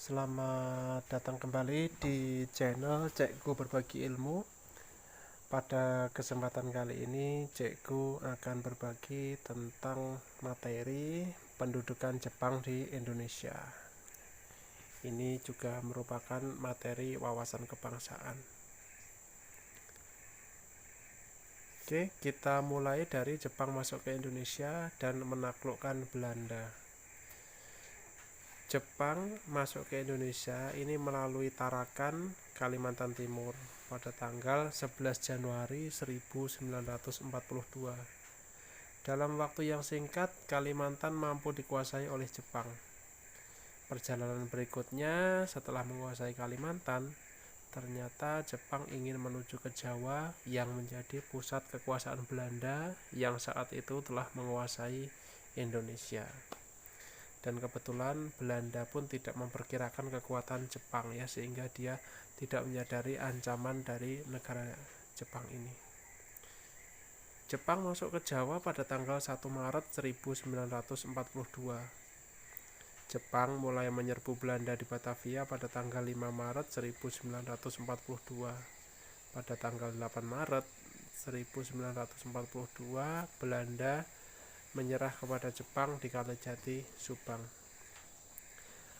Selamat datang kembali di channel Cekku Berbagi Ilmu. Pada kesempatan kali ini Cekku akan berbagi tentang materi pendudukan Jepang di Indonesia. Ini juga merupakan materi wawasan kebangsaan. Oke, kita mulai dari Jepang masuk ke Indonesia dan menaklukkan Belanda. Jepang masuk ke Indonesia ini melalui Tarakan, Kalimantan Timur pada tanggal 11 Januari 1942. Dalam waktu yang singkat, Kalimantan mampu dikuasai oleh Jepang. Perjalanan berikutnya setelah menguasai Kalimantan, ternyata Jepang ingin menuju ke Jawa yang menjadi pusat kekuasaan Belanda yang saat itu telah menguasai Indonesia. Dan kebetulan Belanda pun tidak memperkirakan kekuatan Jepang ya, sehingga dia tidak menyadari ancaman dari negara Jepang ini. Jepang masuk ke Jawa pada tanggal 1 Maret 1942. Jepang mulai menyerbu Belanda di Batavia pada tanggal 5 Maret 1942. Pada tanggal 8 Maret 1942 Belanda menyerah kepada Jepang di Kalijati, Subang.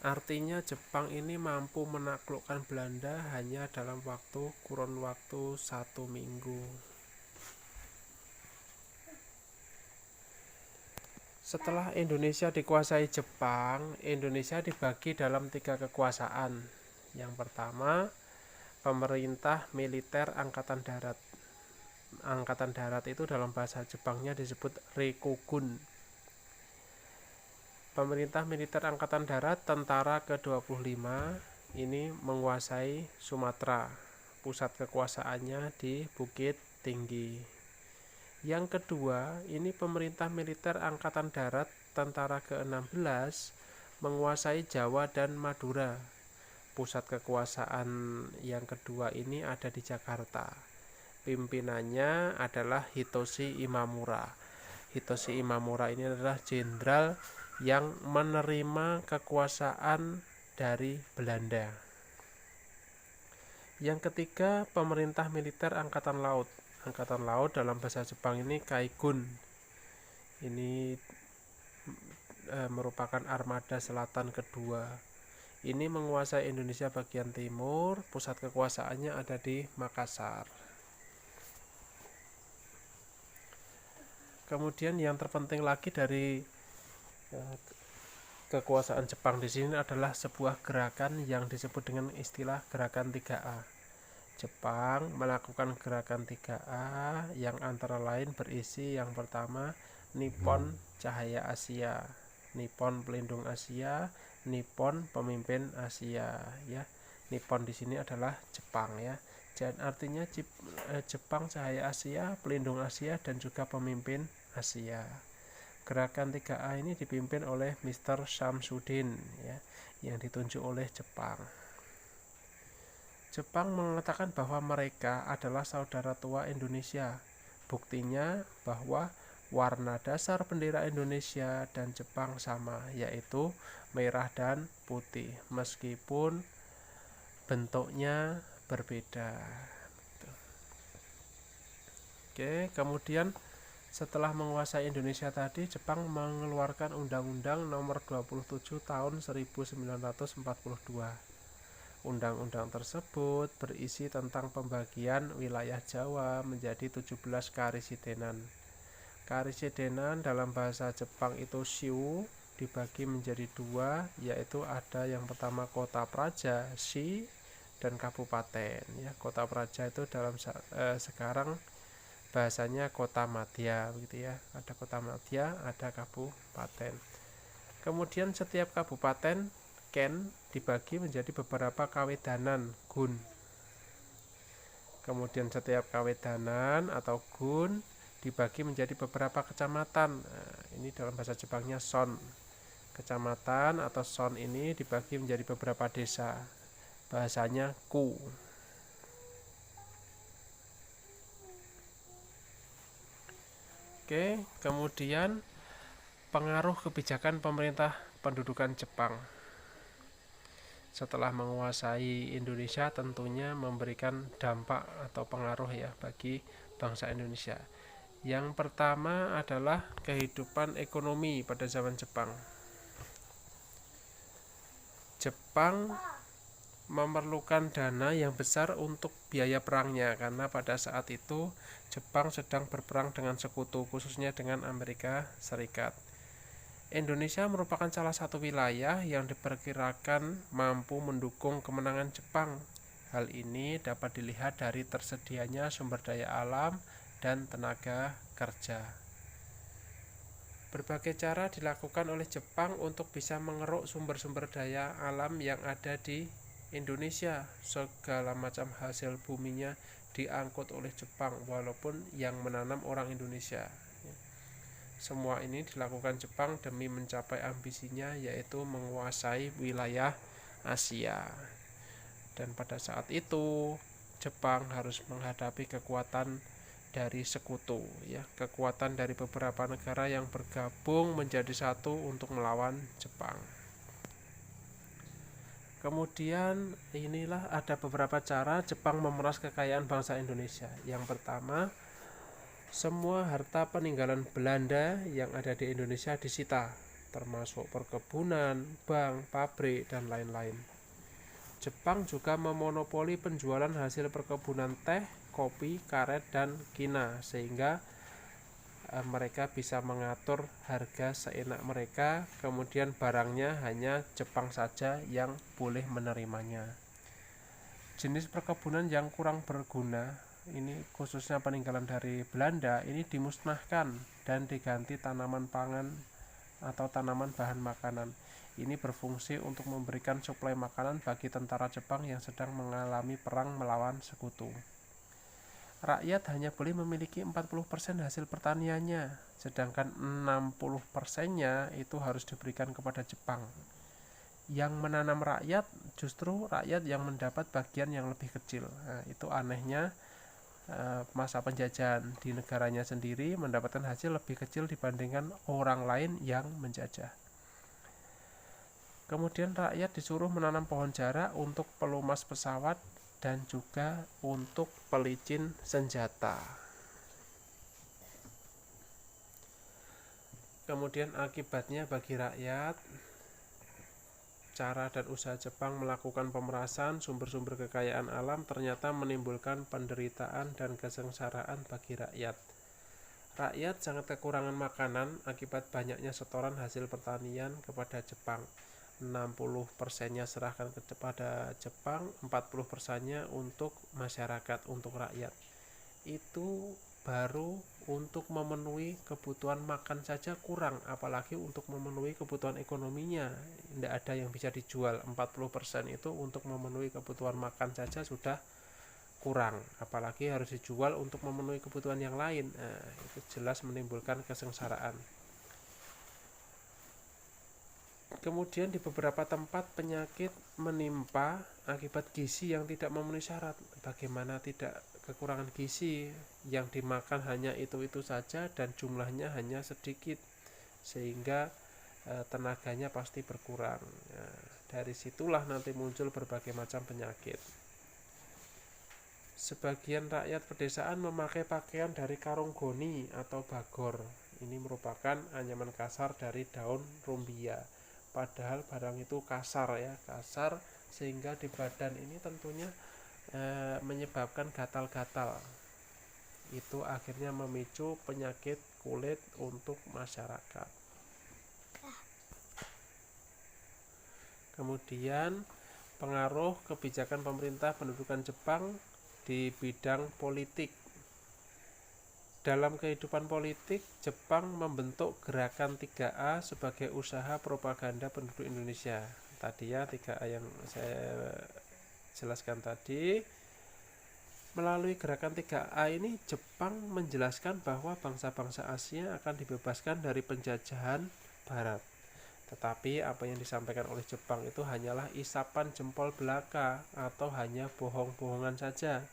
Artinya Jepang ini mampu menaklukkan Belanda hanya dalam kurun waktu 1 minggu. Setelah Indonesia dikuasai Jepang, Indonesia dibagi dalam 3 kekuasaan. Yang pertama, pemerintah militer Angkatan Darat. Angkatan Darat itu dalam bahasa Jepangnya disebut Rikugun. Pemerintah militer Angkatan Darat Tentara ke-25 ini menguasai Sumatera. Pusat kekuasaannya di Bukit Tinggi. Yang kedua, ini pemerintah militer Angkatan Darat Tentara ke-16 menguasai Jawa dan Madura. Pusat kekuasaan yang kedua ini ada di Jakarta. Pimpinannya adalah Hitoshi Imamura. Hitoshi Imamura ini adalah jenderal yang menerima kekuasaan dari Belanda. Yang ketiga, pemerintah militer Angkatan Laut. Angkatan Laut dalam bahasa Jepang ini Kaigun. Ini merupakan armada selatan kedua. Ini menguasai Indonesia bagian timur, pusat kekuasaannya ada di Makassar. Kemudian yang terpenting lagi dari kekuasaan Jepang di sini adalah sebuah gerakan yang disebut dengan istilah gerakan 3A. Jepang melakukan gerakan 3A yang antara lain berisi yang pertama Nippon Cahaya Asia, Nippon Pelindung Asia, Nippon Pemimpin Asia ya. Nippon di sini adalah Jepang ya. Dan artinya Jepang Cahaya Asia, Pelindung Asia dan juga Pemimpin Asia. Gerakan 3A ini dipimpin oleh Mr. Samsudin ya, yang ditunjuk oleh Jepang. Jepang mengatakan bahwa mereka adalah saudara tua Indonesia. Buktinya bahwa warna dasar bendera Indonesia dan Jepang sama, yaitu merah dan putih, meskipun bentuknya berbeda. Oke, kemudian setelah menguasai Indonesia tadi, Jepang mengeluarkan Undang-Undang Nomor 27 Tahun 1942. Undang-undang tersebut berisi tentang pembagian wilayah Jawa menjadi 17 karisidenan. Karisidenan dalam bahasa Jepang itu shiu, dibagi menjadi 2, yaitu ada yang pertama kota praja, shi, dan kabupaten ya. Kota praja itu dalam sekarang bahasanya kota madya begitu ya. Ada kota madya, ada kabupaten. Kemudian setiap kabupaten ken dibagi menjadi beberapa kawedanan gun. Kemudian setiap kawedanan atau gun dibagi menjadi beberapa kecamatan. Nah, ini dalam bahasa Jepangnya son. Kecamatan atau son ini dibagi menjadi beberapa desa. Bahasanya ku. Oke, kemudian pengaruh kebijakan pemerintah pendudukan Jepang. setelah menguasai Indonesia tentunya memberikan dampak atau pengaruh ya bagi bangsa Indonesia. Yang pertama adalah kehidupan ekonomi pada zaman Jepang. Jepang memerlukan dana yang besar untuk biaya perangnya karena pada saat itu Jepang sedang berperang dengan sekutu, khususnya dengan Amerika Serikat. Indonesia merupakan salah satu wilayah yang diperkirakan mampu mendukung kemenangan Jepang. Hal ini dapat dilihat dari tersedianya sumber daya alam dan tenaga kerja. Berbagai cara dilakukan oleh Jepang untuk bisa mengeruk sumber-sumber daya alam yang ada di Indonesia. Segala macam hasil buminya diangkut oleh Jepang, walaupun yang menanam orang Indonesia. Semua ini dilakukan Jepang demi mencapai ambisinya, yaitu menguasai wilayah Asia. Dan pada saat itu Jepang harus menghadapi kekuatan dari sekutu ya, kekuatan dari beberapa negara yang bergabung menjadi satu untuk melawan Jepang. Kemudian inilah ada beberapa cara Jepang memeras kekayaan bangsa Indonesia. Yang pertama, semua harta peninggalan Belanda yang ada di Indonesia disita, termasuk perkebunan, bank, pabrik, dan lain-lain. Jepang juga memonopoli penjualan hasil perkebunan teh, kopi, karet, dan kina, sehingga mereka bisa mengatur harga seenak mereka. Kemudian barangnya hanya Jepang saja yang boleh menerimanya. Jenis perkebunan yang kurang berguna, ini khususnya peninggalan dari Belanda, ini dimusnahkan dan diganti tanaman pangan atau tanaman bahan makanan. Ini berfungsi untuk memberikan suplai makanan bagi tentara Jepang yang sedang mengalami perang melawan sekutu. Rakyat hanya boleh memiliki 40% hasil pertaniannya, sedangkan 60%-nya itu harus diberikan kepada Jepang. Yang menanam rakyat, justru rakyat yang mendapat bagian yang lebih kecil. Nah, itu anehnya masa penjajahan di negaranya sendiri mendapatkan hasil lebih kecil dibandingkan orang lain yang menjajah. Kemudian rakyat disuruh menanam pohon jara untuk pelumas pesawat dan juga untuk pelicin senjata. Kemudian akibatnya bagi rakyat, cara dan usaha Jepang melakukan pemerasan sumber-sumber kekayaan alam ternyata menimbulkan penderitaan dan kesengsaraan bagi rakyat. Rakyat sangat kekurangan makanan akibat banyaknya setoran hasil pertanian kepada Jepang. 60%-nya serahkan kepada Jepang, 40%-nya untuk masyarakat, untuk rakyat. Itu baru untuk memenuhi kebutuhan makan saja kurang, apalagi untuk memenuhi kebutuhan ekonominya. Tidak ada yang bisa dijual. 40% itu untuk memenuhi kebutuhan makan saja sudah kurang, apalagi harus dijual untuk memenuhi kebutuhan yang lain. Nah, itu jelas menimbulkan kesengsaraan. Kemudian di beberapa tempat penyakit menimpa akibat gizi yang tidak memenuhi syarat. Bagaimana tidak kekurangan gizi, yang dimakan hanya itu-itu saja dan jumlahnya hanya sedikit, sehingga tenaganya pasti berkurang. Nah, dari situlah nanti muncul berbagai macam penyakit. Sebagian rakyat pedesaan memakai pakaian dari karung goni atau bagor. Ini merupakan anyaman kasar dari daun rumbia. Padahal barang itu kasar ya, kasar sehingga di badan ini tentunya menyebabkan gatal-gatal. Itu akhirnya memicu penyakit kulit untuk masyarakat. Kemudian pengaruh kebijakan pemerintah pendudukan Jepang di bidang politik. Dalam kehidupan politik, Jepang membentuk gerakan 3A sebagai usaha propaganda penduduk Indonesia. Tadi ya 3A yang saya jelaskan tadi. Melalui gerakan 3A ini Jepang menjelaskan bahwa bangsa-bangsa Asia akan dibebaskan dari penjajahan Barat. Tetapi apa yang disampaikan oleh Jepang itu hanyalah isapan jempol belaka atau hanya bohong-bohongan saja.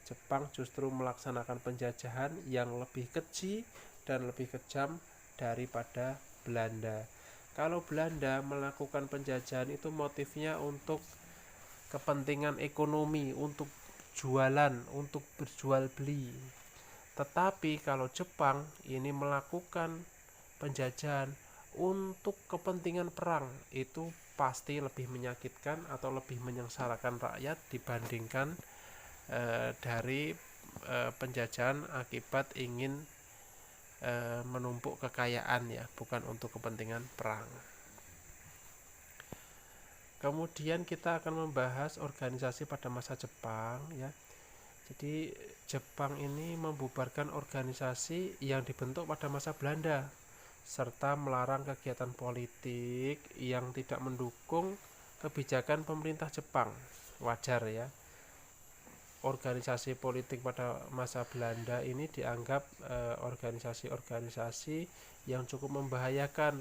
Jepang justru melaksanakan penjajahan yang lebih keji dan lebih kejam daripada Belanda. Kalau Belanda melakukan penjajahan itu motifnya untuk kepentingan ekonomi, untuk jualan, untuk berjual beli. Tetapi kalau Jepang ini melakukan penjajahan untuk kepentingan perang, itu pasti lebih menyakitkan atau lebih menyengsarakan rakyat dibandingkan dari penjajahan akibat ingin menumpuk kekayaan, ya, bukan untuk kepentingan perang. Kemudian kita akan membahas organisasi pada masa Jepang, ya. Jadi Jepang ini membubarkan organisasi yang dibentuk pada masa Belanda serta melarang kegiatan politik yang tidak mendukung kebijakan pemerintah Jepang. Wajar, ya. Organisasi politik pada masa Belanda ini dianggap organisasi-organisasi yang cukup membahayakan,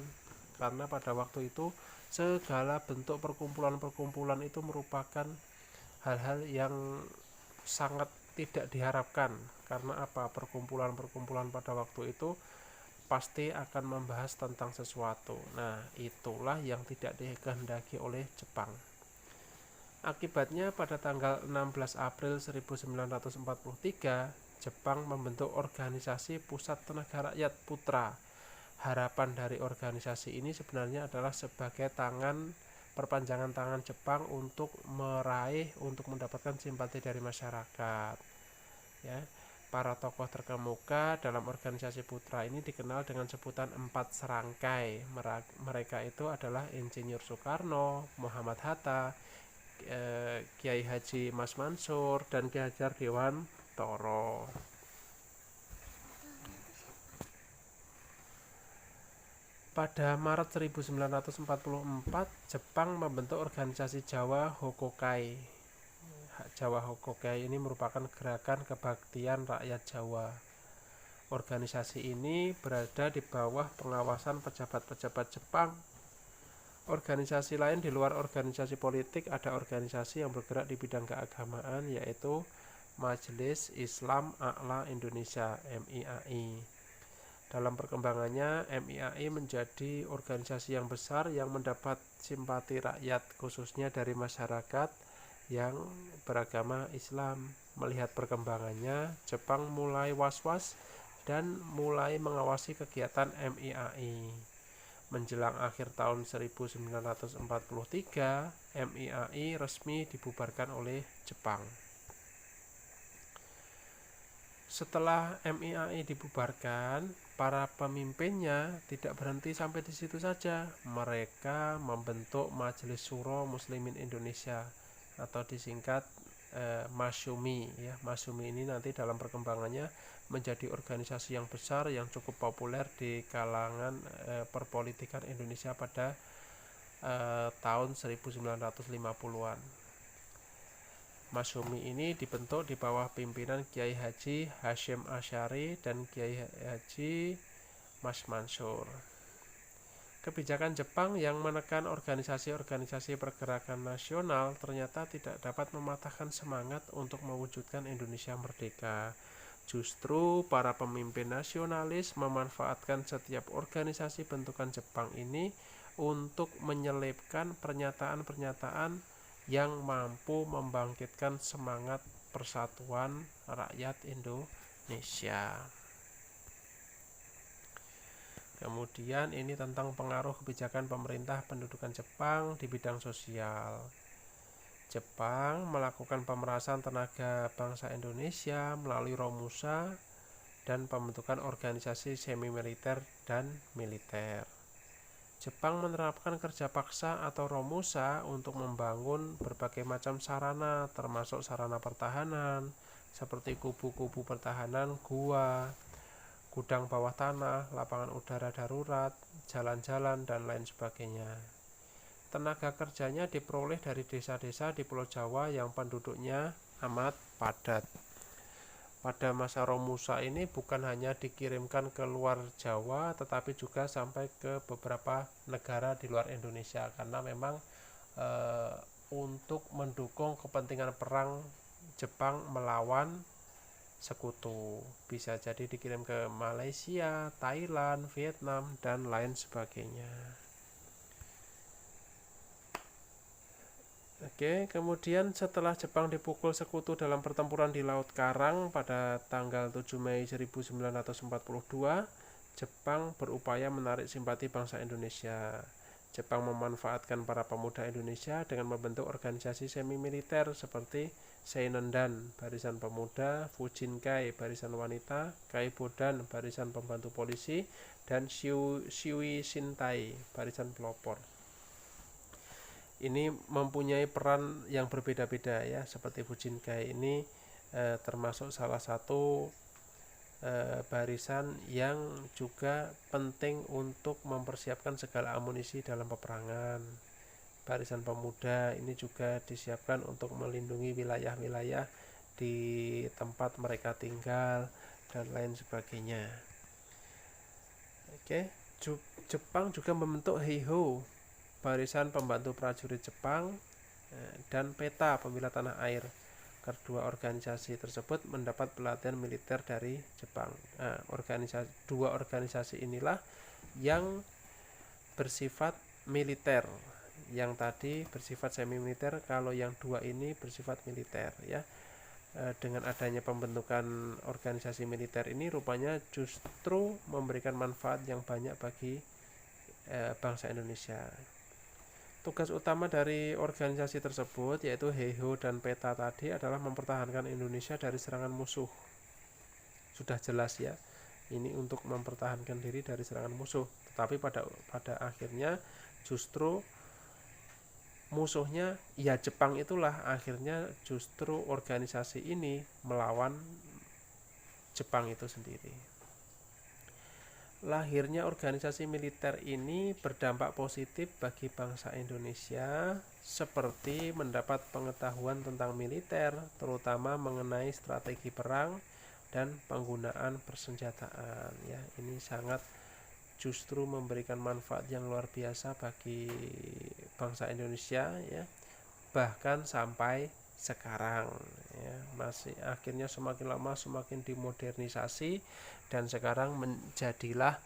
karena pada waktu itu segala bentuk perkumpulan-perkumpulan itu merupakan hal-hal yang sangat tidak diharapkan. Karena apa? Perkumpulan-perkumpulan pada waktu itu pasti akan membahas tentang sesuatu. Nah, itulah yang tidak dikehendaki oleh Jepang. Akibatnya pada tanggal 16 April 1943, Jepang membentuk organisasi Pusat Tenaga Rakyat Putra. Harapan dari organisasi ini sebenarnya adalah sebagai perpanjangan tangan Jepang untuk mendapatkan simpati dari masyarakat. Ya, para tokoh terkemuka dalam organisasi Putra ini dikenal dengan sebutan 4 serangkai. Mereka itu adalah Insinyur Soekarno, Muhammad Hatta, Kiai Haji Mas Mansur, dan Ki Hajar Dewantoro. Pada Maret 1944, Jepang membentuk organisasi Jawa Hokokai. Jawa Hokokai ini merupakan gerakan kebaktian rakyat Jawa. Organisasi ini berada di bawah pengawasan pejabat-pejabat Jepang. Organisasi lain di luar organisasi politik, ada organisasi yang bergerak di bidang keagamaan, yaitu Majelis Islam A'la Indonesia (MIAI). Dalam perkembangannya, MIAI menjadi organisasi yang besar yang mendapat simpati rakyat, khususnya dari masyarakat yang beragama Islam. Melihat perkembangannya, Jepang mulai was-was dan mulai mengawasi kegiatan MIAI. Menjelang akhir tahun 1943, MIAI resmi dibubarkan oleh Jepang. Setelah MIAI dibubarkan, para pemimpinnya tidak berhenti sampai di situ saja. Mereka membentuk Majelis Syuro Muslimin Indonesia atau disingkat Masyumi, ya. Masyumi ini nanti dalam perkembangannya menjadi organisasi yang besar yang cukup populer di kalangan perpolitikan Indonesia pada tahun 1950-an. Masyumi ini dibentuk di bawah pimpinan Kiai Haji Hasyim Asy'ari dan Kiai Haji Mas Mansur. Kebijakan Jepang yang menekan organisasi-organisasi pergerakan nasional ternyata tidak dapat mematahkan semangat untuk mewujudkan Indonesia merdeka. Justru para pemimpin nasionalis memanfaatkan setiap organisasi bentukan Jepang ini untuk menyelipkan pernyataan-pernyataan yang mampu membangkitkan semangat persatuan rakyat Indonesia. Kemudian ini tentang pengaruh kebijakan pemerintah pendudukan Jepang di bidang sosial. Jepang melakukan pemerasan tenaga bangsa Indonesia melalui Romusa dan pembentukan organisasi semi-militer dan militer. Jepang menerapkan kerja paksa atau Romusa untuk membangun berbagai macam sarana, termasuk sarana pertahanan, seperti kubu-kubu pertahanan, gua, gudang bawah tanah, lapangan udara darurat, jalan-jalan, dan lain sebagainya. Tenaga kerjanya diperoleh dari desa-desa di Pulau Jawa yang penduduknya amat padat. Pada masa Romusa ini bukan hanya dikirimkan ke luar Jawa, tetapi juga sampai ke beberapa negara di luar Indonesia, karena memang untuk mendukung kepentingan perang Jepang melawan sekutu. Bisa jadi dikirim ke Malaysia, Thailand, Vietnam, dan lain sebagainya. Oke, kemudian setelah Jepang dipukul sekutu dalam pertempuran di Laut Karang pada tanggal 7 Mei 1942, Jepang berupaya menarik simpati bangsa Indonesia. Jepang memanfaatkan para pemuda Indonesia dengan membentuk organisasi semi-militer seperti Seinendan, Barisan Pemuda, Fujinkai, Barisan Wanita, Kaibodan, Barisan Pembantu Polisi, dan Shui Shintai, Barisan Pelopor. Ini mempunyai peran yang berbeda-beda ya, seperti Fujinkai ini termasuk salah satu barisan yang juga penting untuk mempersiapkan segala amunisi dalam peperangan. Barisan Pemuda ini juga disiapkan untuk melindungi wilayah-wilayah di tempat mereka tinggal dan lain sebagainya. Oke, Jepang juga membentuk Heiho, Barisan Pembantu Prajurit Jepang, dan PETA, Pembela Tanah Air. Kedua organisasi tersebut mendapat pelatihan militer dari Jepang. Dua organisasi inilah yang bersifat militer, yang tadi bersifat semi militer, kalau yang dua ini bersifat militer ya. Dengan adanya pembentukan organisasi militer ini rupanya justru memberikan manfaat yang banyak bagi bangsa Indonesia. Tugas utama dari organisasi tersebut, yaitu Heiho dan PETA tadi, adalah mempertahankan Indonesia dari serangan musuh. Sudah jelas ya, ini untuk mempertahankan diri dari serangan musuh. Tetapi pada akhirnya justru musuhnya ya Jepang itulah, akhirnya justru organisasi ini melawan Jepang itu sendiri. Lahirnya organisasi militer ini berdampak positif bagi bangsa Indonesia, seperti mendapat pengetahuan tentang militer, terutama mengenai strategi perang dan penggunaan persenjataan ya. Ini sangat justru memberikan manfaat yang luar biasa bagi bangsa Indonesia ya, bahkan sampai sekarang ya, masih akhirnya semakin lama semakin dimodernisasi dan sekarang menjadilah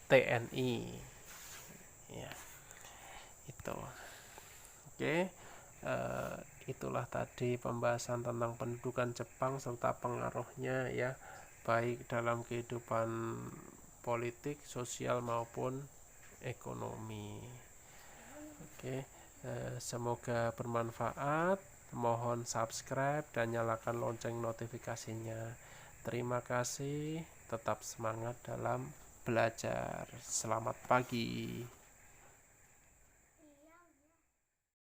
TNI ya, itu. Oke, itulah tadi pembahasan tentang pendudukan Jepang serta pengaruhnya ya, baik dalam kehidupan politik, sosial maupun ekonomi. Oke, semoga bermanfaat. Mohon subscribe dan nyalakan lonceng notifikasinya. Terima kasih, tetap semangat dalam belajar. Selamat pagi.